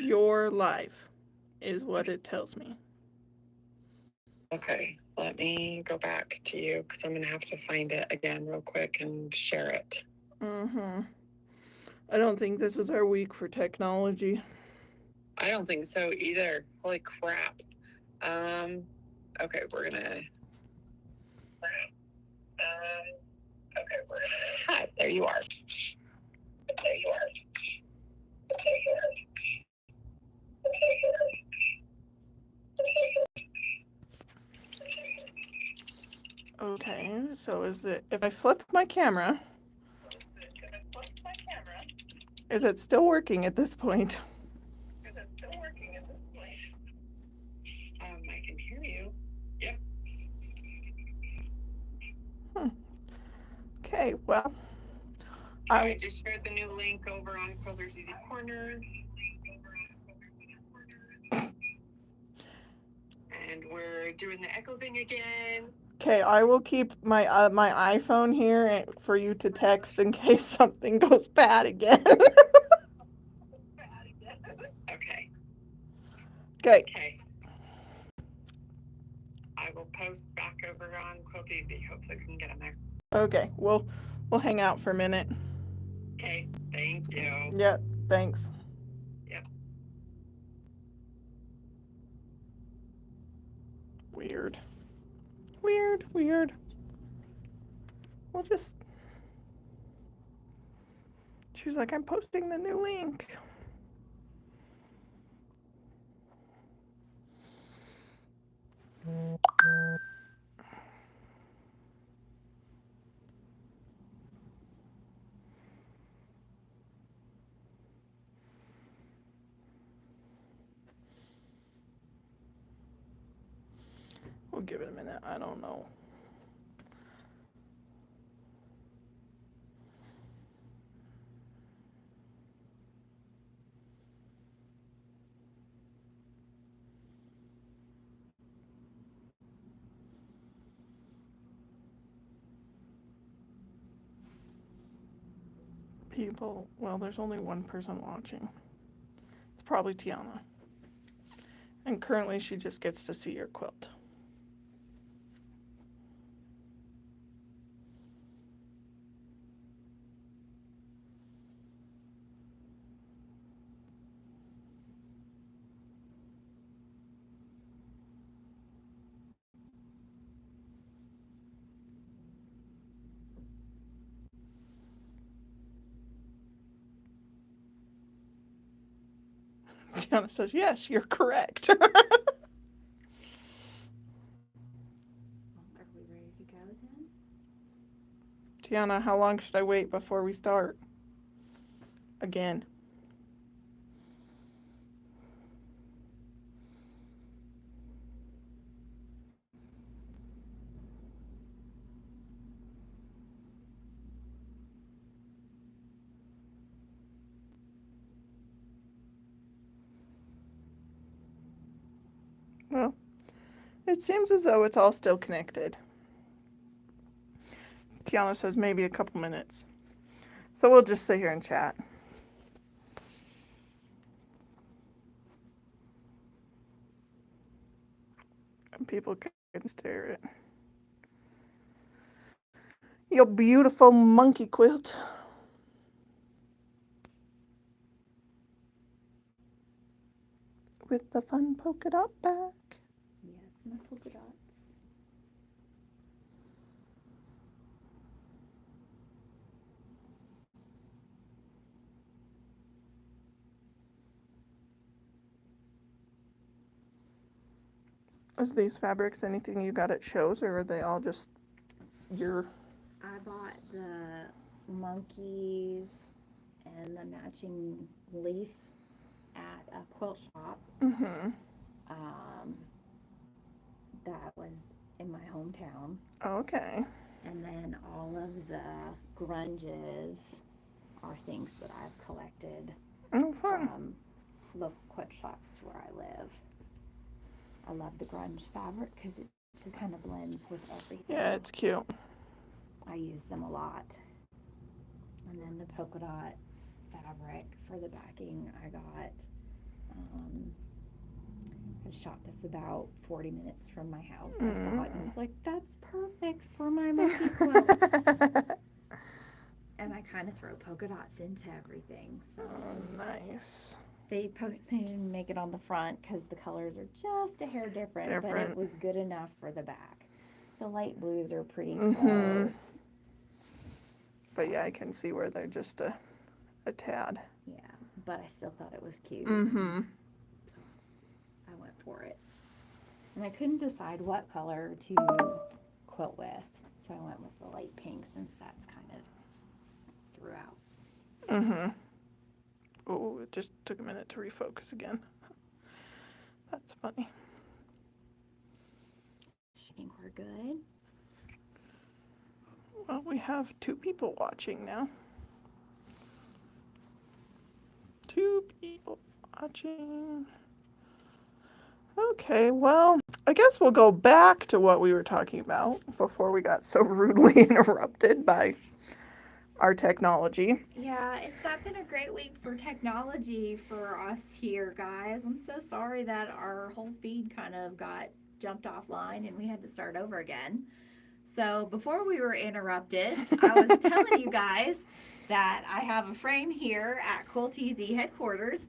You're live, is what it tells me. Okay, let me go back to you because I'm going to have to find it again real quick and share it. Mm-hmm. I don't think this is our week for technology. I don't think so either. Holy crap. Okay, we're going to. Okay, we're going to. Hi, there you are. There you are. There you are. Okay, so is it, if I flip my camera, is it still working at this point? Is it still working at this point? I can hear you. Yep. Okay, well, I just shared the new link over on QuiltEZllc Corner. And we're doing the echo thing again. Okay, I will keep my my iPhone here for you to text in case something goes bad again. Okay. Okay. Okay. I will post back over on QuiltEZllc. Hopefully we can get them there. Okay, we'll hang out for a minute. Okay. Thank you. Yep, thanks. Yep. Weird. Weird, weird. We'll just. She was like, I'm posting the new link. We'll give it a minute. I don't know. People, well, there's only one person watching. It's probably Tiana. And currently she just gets to see your quilt. Tiana says, yes, you're correct. Are we ready to go then? Tiana, how long should I wait before we start? Again. Well, it seems as though it's all still connected. Tiana says maybe a couple minutes. So we'll just sit here and chat. And people can stare at your beautiful monkey quilt. With the fun polka dot back. Yes, my polka dots. Is these fabrics anything you got at shows, or are they all just your? I bought the monkeys and the matching leaf at a quilt shop. Mm-hmm. That was in my hometown. Okay. And then all of the grunges are things that I've collected Oh, fun. from local quilt shops where I live. I love the grunge fabric because it just kind of blends with everything. Yeah, it's cute. I use them a lot. And then the polka dot fabric for the backing I got shop that's about 40 minutes from my house. I saw it and I was like, that's perfect for my monkey quilt. And I kind of throw polka dots into everything. So Nice. they make it on the front because the colors are just a hair different, but it was good enough for the back. The light blues are pretty close. But yeah, I can see where they're just a tad. Yeah, but I still thought it was cute. Mm-hmm. I went for it. And I couldn't decide what color to quilt with, so I went with the light pink since that's kind of throughout. Mm-hmm. Oh, it just took a minute to refocus again. That's funny. I think we're good. Well, we have 2 people watching now. 2 people watching. Okay, well, I guess we'll go back to what we were talking about before we got so rudely interrupted by our technology. Yeah, it's not been a great week for technology for us here, guys. I'm so sorry that our whole feed kind of got jumped offline and we had to start over again. So before we were interrupted, I was telling you guys that I have a frame here at QuiltEZllc headquarters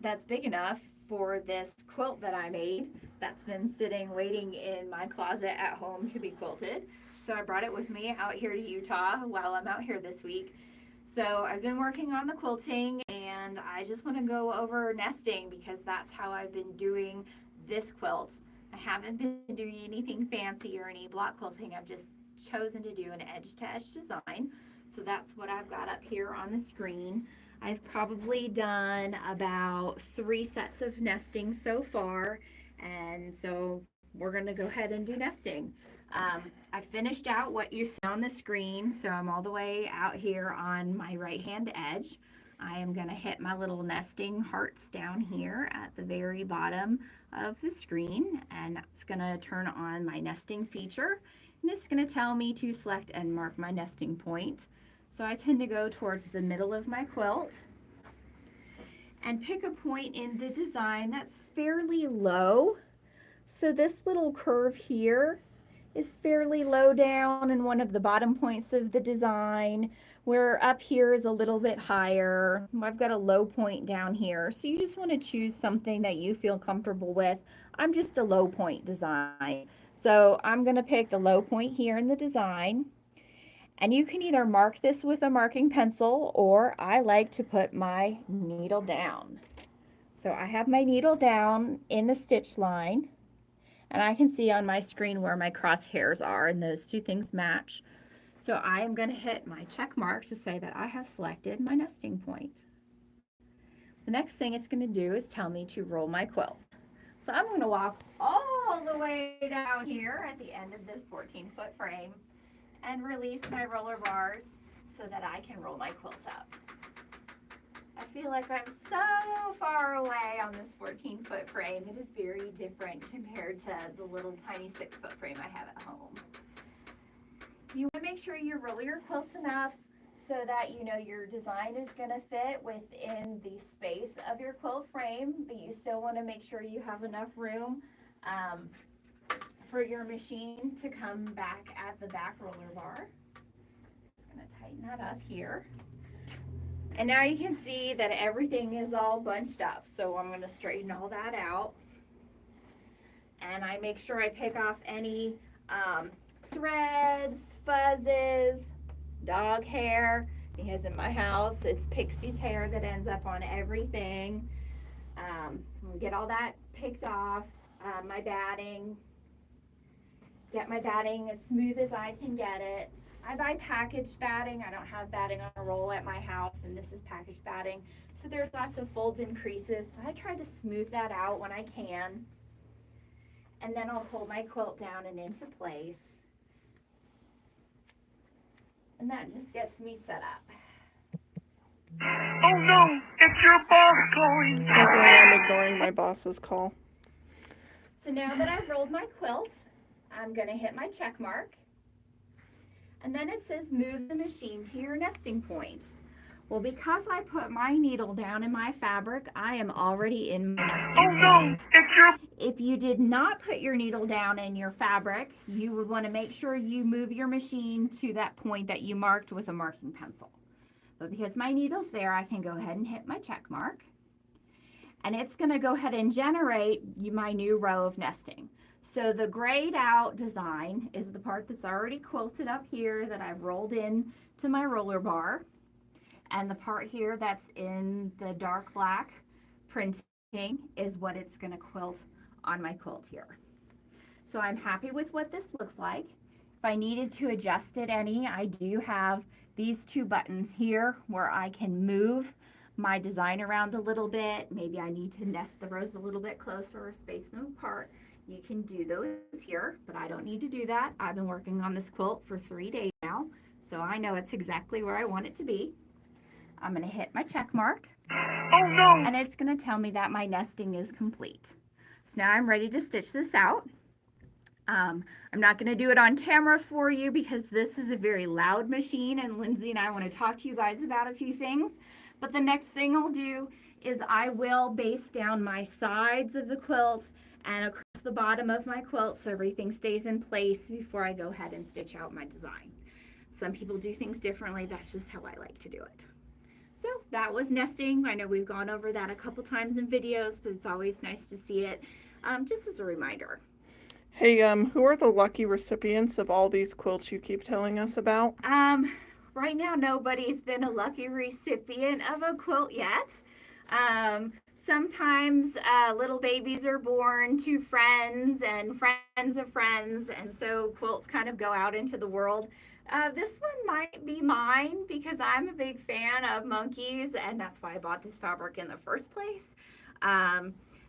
that's big enough for this quilt that I made that's been sitting waiting in my closet at home to be quilted. So I brought it with me out here to Utah while I'm out here this week. So I've been working on the quilting and I just want to go over nesting because that's how I've been doing this quilt. I haven't been doing anything fancy or any block quilting. I've just chosen to do an edge-to-edge design. So that's what I've got up here on the screen. I've probably done about 3 sets of nesting so far. And so we're going to go ahead and do nesting. I finished out what you see on the screen. So I'm all the way out here on my right-hand edge. I am going to hit my little nesting hearts down here at the very bottom of the screen, and that's going to turn on my nesting feature, and it's going to tell me to select and mark my nesting point. So I tend to go towards the middle of my quilt and pick a point in the design that's fairly low. So this little curve here is fairly low down in one of the bottom points of the design, where up here is a little bit higher. I've got a low point down here. So you just want to choose something that you feel comfortable with. I'm just a low point design. So I'm going to pick a low point here in the design. And you can either mark this with a marking pencil, or I like to put my needle down. So I have my needle down in the stitch line. And I can see on my screen where my crosshairs are, and those 2 things match. So I am going to hit my check mark to say that I have selected my nesting point. The next thing it's going to do is tell me to roll my quilt. So I'm going to walk all the way down here at the end of this 14-foot frame and release my roller bars so that I can roll my quilt up. I feel like I'm so far away on this 14-foot frame. It is very different compared to the little tiny 6-foot frame I have at home. You want to make sure you roll your quilts enough so that you know your design is going to fit within the space of your quilt frame, but you still want to make sure you have enough room for your machine to come back at the back roller bar. Just going to tighten that up here. And now you can see that everything is all bunched up. So I'm going to straighten all that out. And I make sure I pick off any threads, fuzzes, dog hair, because in my house it's Pixie's hair that ends up on everything. So we'll get all that picked off. My batting, get my batting as smooth as I can get it. I buy packaged batting. I don't have batting on a roll at my house, and this is packaged batting. So there's lots of folds and creases. So I try to smooth that out when I can. And then I'll pull my quilt down and into place. And that just gets me set up. Oh no, it's your boss calling. I'm ignoring my boss's call. So now that I've rolled my quilt, I'm going to hit my check mark. And then it says move the machine to your nesting point. Well, because I put my needle down in my fabric, I am already in my nesting phase. If you did not put your needle down in your fabric, you would want to make sure you move your machine to that point that you marked with a marking pencil. But because my needle's there, I can go ahead and hit my check mark. And it's going to go ahead and generate my new row of nesting. So the grayed out design is the part that's already quilted up here that I've rolled in to my roller bar. And the part here that's in the dark black printing is what it's going to quilt on my quilt here. So I'm happy with what this looks like. If I needed to adjust it any, I do have these two buttons here where I can move my design around a little bit. Maybe I need to nest the rows a little bit closer or space them apart. You can do those here, but I don't need to do that. I've been working on this quilt for 3 days now, so I know it's exactly where I want it to be. I'm going to hit my check mark. Oh no! And it's going to tell me that my nesting is complete. So now I'm ready to stitch this out. I'm not going to do it on camera for you because this is a very loud machine, and Lindsay and I want to talk to you guys about a few things. But the next thing I'll do is I will base down my sides of the quilt and across the bottom of my quilt so everything stays in place before I go ahead and stitch out my design. Some people do things differently. That's just how I like to do it. So that was nesting. I know we've gone over that a couple times in videos, but it's always nice to see it just as a reminder. Hey, who are the lucky recipients of all these quilts you keep telling us about? Right now, nobody's been a lucky recipient of a quilt yet. Sometimes little babies are born to friends and friends of friends, and so quilts kind of go out into the world. This one might be mine because I'm a big fan of monkeys, and that's why I bought this fabric in the first place.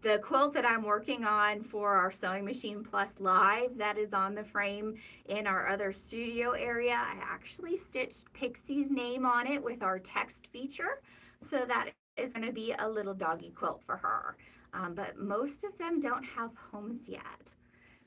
The quilt that I'm working on for our Sewing Machine Plus Live, that is on the frame in our other studio area. I actually stitched Pixie's name on it with our text feature. So that is going to be a little doggy quilt for her. But most of them don't have homes yet.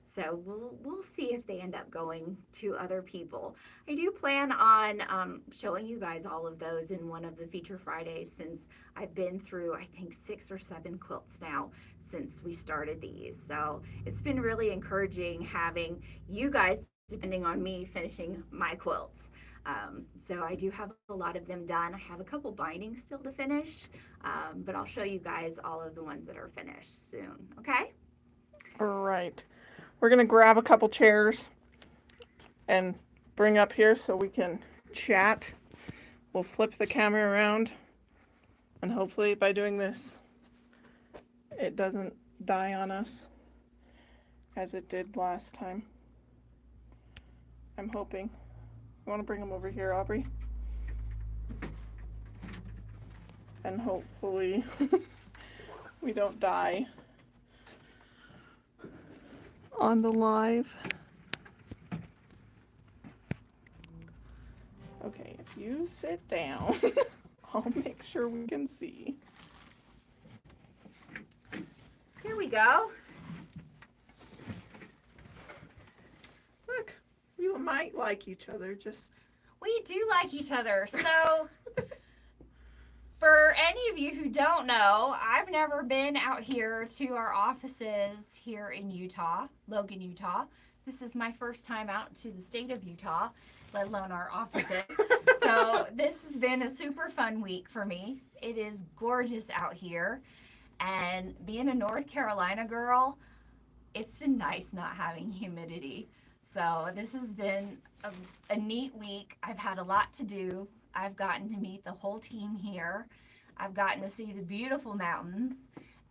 So we'll see if they end up going to other people. I do plan on showing you guys all of those in one of the Feature Fridays, since I've been through, I think, 6 or 7 quilts now since we started these. So it's been really encouraging having you guys depending on me finishing my quilts. So I do have a lot of them done. I have a couple bindings still to finish, but I'll show you guys all of the ones that are finished soon, okay? All right. We're going to grab a couple chairs and bring up here so we can chat. We'll flip the camera around, and hopefully by doing this, it doesn't die on us as it did last time. I'm hoping. You want to bring them over here, Aubrey? And hopefully we don't die on the live. Okay, if you sit down, I'll make sure we can see. Here we go. Look, we might like each other, just... We do like each other. So for any of you who don't know, I've never been out here to our offices here in Utah, Logan, Utah. This is my first time out to the state of Utah, let alone our offices. So this has been a super fun week for me. It is gorgeous out here. And being a North Carolina girl, it's been nice not having humidity. So this has been a neat week. I've had a lot to do. I've gotten to meet the whole team here. I've gotten to see the beautiful mountains,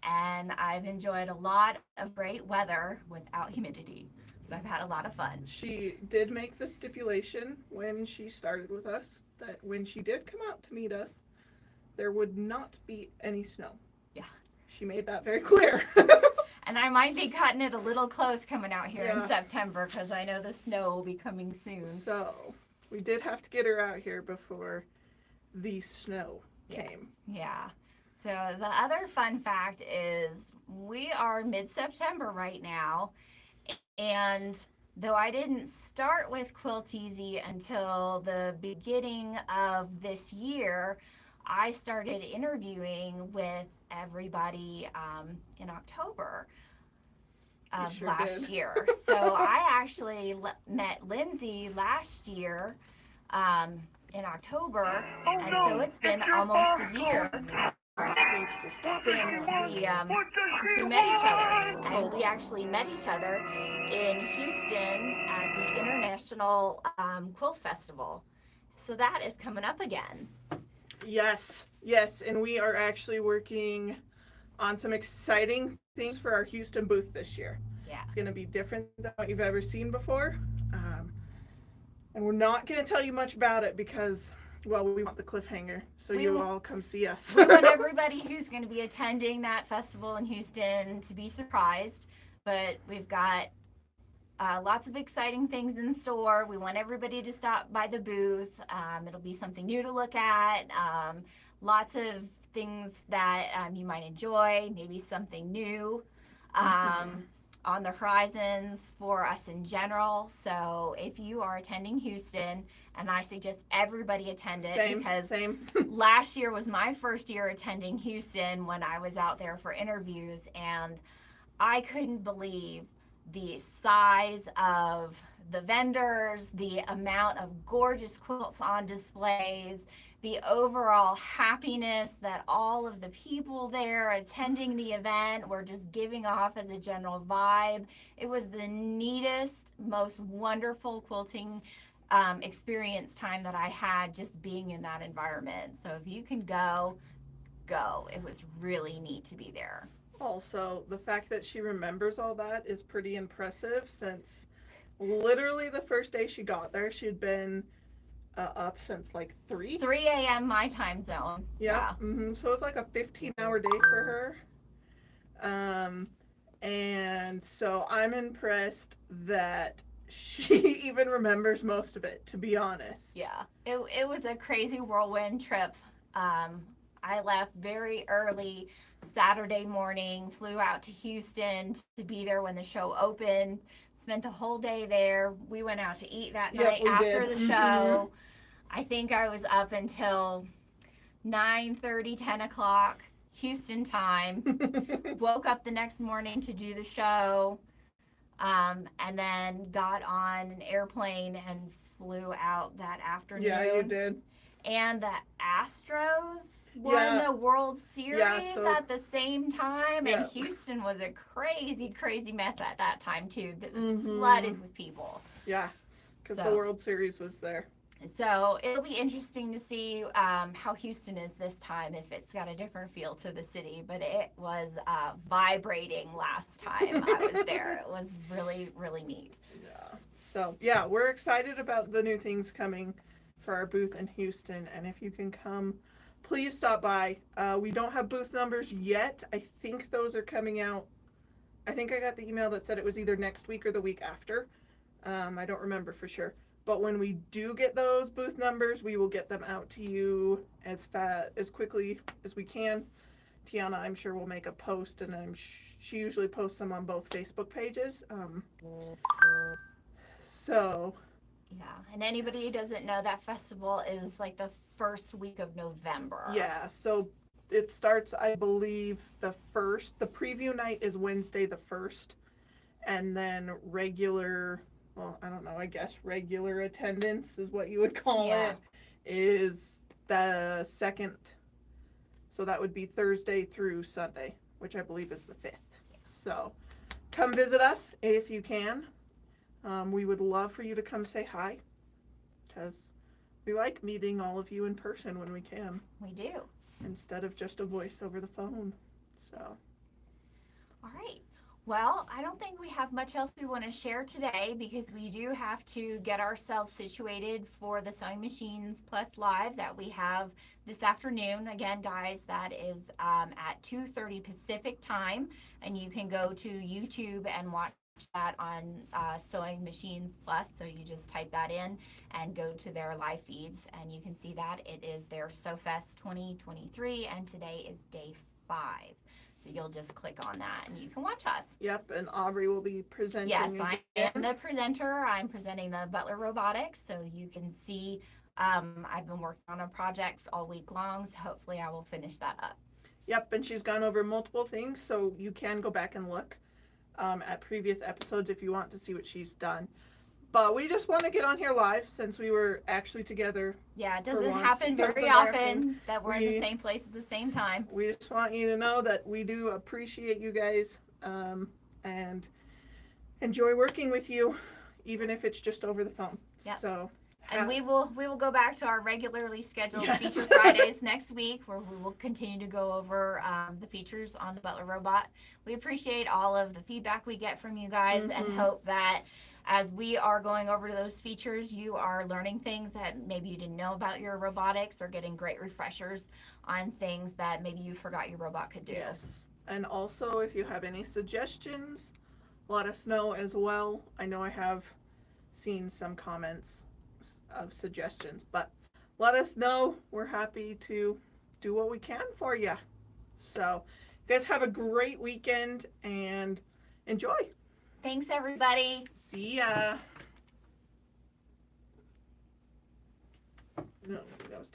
and I've enjoyed a lot of great weather without humidity. So I've had a lot of fun. She did make the stipulation when she started with us that when she did come out to meet us, there would not be any snow. Yeah. She made that very clear. And I might be cutting it a little close coming out here Yeah. in September because I know the snow will be coming soon. So we did have to get her out here before the snow came. Yeah. So the other fun fact is we are mid-September right now, and though I didn't start with QuiltEZ until the beginning of this year, I started interviewing with everybody in October of sure last did. year. So I actually met Lindsay last year in October, and so it's been almost a year This needs to stop. since we met each other. And we actually met each other in Houston at the International Quilt Festival. So that is coming up again. Yes, and we are actually working on some exciting things for our Houston booth this year. Yeah. It's going to be different than what you've ever seen before. And we're not going to tell you much about it because, well, we want the cliffhanger. So you all come see us. We want everybody who's going to be attending that festival in Houston to be surprised. But we've got lots of exciting things in store. We want everybody to stop by the booth. It'll be something new to look at. Lots of things that you might enjoy, maybe something new on the horizons for us in general. So if you are attending Houston, and I suggest everybody attend it because last year was my first year attending Houston when I was out there for interviews, and I couldn't believe the size of the vendors, the amount of gorgeous quilts on displays, the overall happiness that all of the people there attending the event were just giving off as a general vibe. It was the neatest, most wonderful quilting experience time that I had just being in that environment. So if you can go. It was really neat to be there. Also, the fact that she remembers all that is pretty impressive since literally the first day she got there, she'd been up since like 3 a.m. my time zone. Yeah. So it's like a 15-hour day for her. And so I'm impressed that she even remembers most of it, to be honest. Yeah. It was a crazy whirlwind trip. I left very early Saturday morning, flew out to Houston to be there when the show opened, spent the whole day there. We went out to eat that night after the show. I think I was up until 9:30, 10 o'clock Houston time. Woke up the next morning to do the show, and then got on an airplane and flew out that afternoon. Yeah, you did. And the Astros won the World Series at the same time, and Houston was a crazy, crazy mess at that time too. That was flooded with people. Yeah, because the World Series was there. So it'll be interesting to see how Houston is this time, if it's got a different feel to the city. But it was vibrating last time I was there. It was really, really neat. Yeah. So yeah, we're excited about the new things coming for our booth in Houston, and if you can come, please stop by. We don't have booth numbers yet. I think those are coming out. I think I got the email that said it was either next week or the week after. I don't remember for sure. But when we do get those booth numbers, we will get them out to you as quickly as we can. Tiana, I'm sure, will make a post, and she usually posts them on both Facebook pages. So. Yeah, and anybody who doesn't know, that festival is like the first week of November. Yeah, so it starts, I believe, the 1st. The preview night is Wednesday the 1st, and then regular, well, I don't know, I guess regular attendance is what you would call it, is the 2nd. So that would be Thursday through Sunday, which I believe is the 5th. So come visit us if you can. We would love for you to come say hi, because we like meeting all of you in person when we can. We do. Instead of just a voice over the phone. So. All right. Well, I don't think we have much else we want to share today, because we do have to get ourselves situated for the Sewing Machines Plus Live that we have this afternoon. Again, guys, that is at 2:30 Pacific time, and you can go to YouTube and watch that on Sewing Machines Plus. So you just type that in and go to their live feeds, and you can see that it is their SewFest 2023, and today is day 5. So you'll just click on that and you can watch us. Yep, and Aubrey will be presenting. Yes, I am the presenter. I'm presenting the Butler Robotics, so you can see I've been working on a project all week long, so hopefully I will finish that up. Yep, and she's gone over multiple things, so you can go back and look at previous episodes if you want to see what she's done. But we just want to get on here live since we were actually together. Yeah, it For doesn't once. happen very Doesn't often happen. that we're in the same place at the same time. We just want you to know that we do appreciate you guys and enjoy working with you, even if it's just over the phone. Yep. So. And we will go back to our regularly scheduled Yes. Feature Fridays next week, where we will continue to go over the features on the Butler robot. We appreciate all of the feedback we get from you guys, and hope that as we are going over to those features, you are learning things that maybe you didn't know about your robotics, or getting great refreshers on things that maybe you forgot your robot could do. Yes. And also, if you have any suggestions, let us know as well. I know I have seen some comments of suggestions, but let us know. We're happy to do what we can for you. So, you guys have a great weekend and enjoy. Thanks, everybody. See ya. No, that was